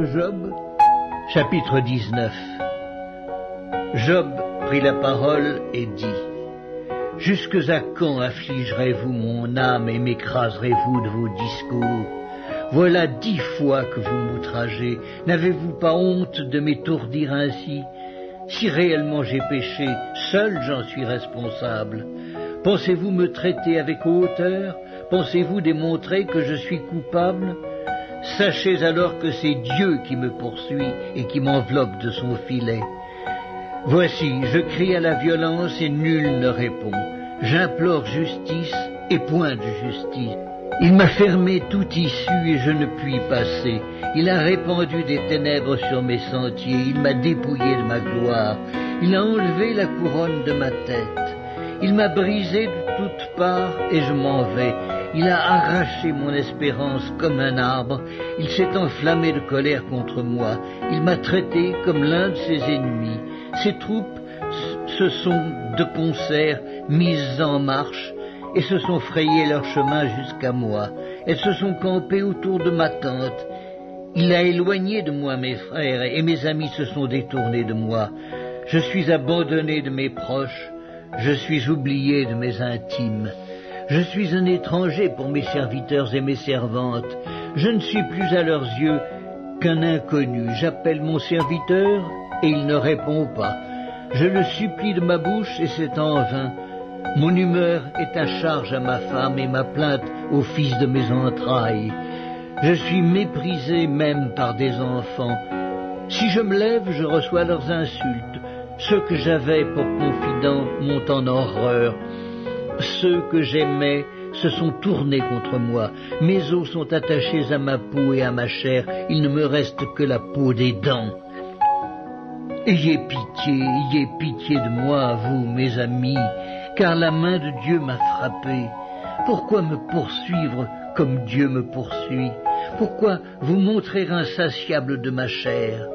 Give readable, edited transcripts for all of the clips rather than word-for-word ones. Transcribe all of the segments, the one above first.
Job, chapitre 19. Job prit la parole et dit: Jusque à quand affligerez-vous mon âme et m'écraserez-vous de vos discours? Voilà 10 fois que vous m'outragez. N'avez-vous pas honte de m'étourdir ainsi? Si réellement j'ai péché, seul j'en suis responsable. Pensez-vous me traiter avec hauteur? Pensez-vous démontrer que je suis coupable? Sachez alors que c'est Dieu qui me poursuit et qui m'enveloppe de son filet. Voici, je crie à la violence et nul ne répond. J'implore justice et point de justice. Il m'a fermé toute issue et je ne puis passer. Il a répandu des ténèbres sur mes sentiers. Il m'a dépouillé de ma gloire. Il a enlevé la couronne de ma tête. Il m'a brisé de toutes parts et je m'en vais. Il a arraché mon espérance comme un arbre. Il s'est enflammé de colère contre moi. Il m'a traité comme l'un de ses ennemis. Ses troupes se sont de concert mises en marche et se sont frayé leur chemin jusqu'à moi. Elles se sont campées autour de ma tente. Il a éloigné de moi mes frères et mes amis se sont détournés de moi. Je suis abandonné de mes proches. Je suis oublié de mes intimes. Je suis un étranger pour mes serviteurs et mes servantes. Je ne suis plus à leurs yeux qu'un inconnu. J'appelle mon serviteur et il ne répond pas. Je le supplie de ma bouche et c'est en vain. Mon humeur est à charge à ma femme et ma plainte au fils de mes entrailles. Je suis méprisé même par des enfants. Si je me lève, je reçois leurs insultes. Ceux que j'avais pour confidents m'ont en horreur. Ceux que j'aimais se sont tournés contre moi. Mes os sont attachés à ma peau et à ma chair. Il ne me reste que la peau des dents. Ayez pitié de moi, vous, mes amis, car la main de Dieu m'a frappé. Pourquoi me poursuivre comme Dieu me poursuit? Pourquoi vous montrer insatiable de ma chair?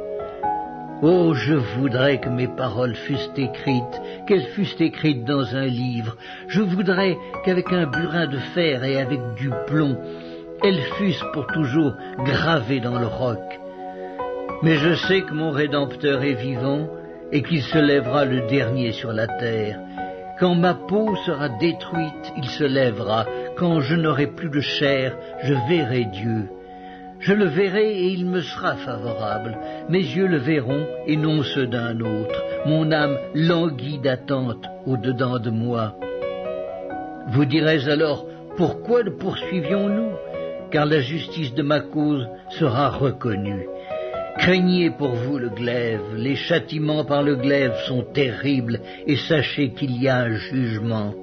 Oh, je voudrais que mes paroles fussent écrites, qu'elles fussent écrites dans un livre. Je voudrais qu'avec un burin de fer et avec du plomb, elles fussent pour toujours gravées dans le roc. Mais je sais que mon Rédempteur est vivant et qu'il se lèvera le dernier sur la terre. Quand ma peau sera détruite, il se lèvera. Quand je n'aurai plus de chair, je verrai Dieu. Je le verrai et il me sera favorable. Mes yeux le verront et non ceux d'un autre. Mon âme languit d'attente au-dedans de moi. Vous direz alors, pourquoi le poursuivions-nous? Car la justice de ma cause sera reconnue. Craignez pour vous le glaive, les châtiments par le glaive sont terribles, et sachez qu'il y a un jugement.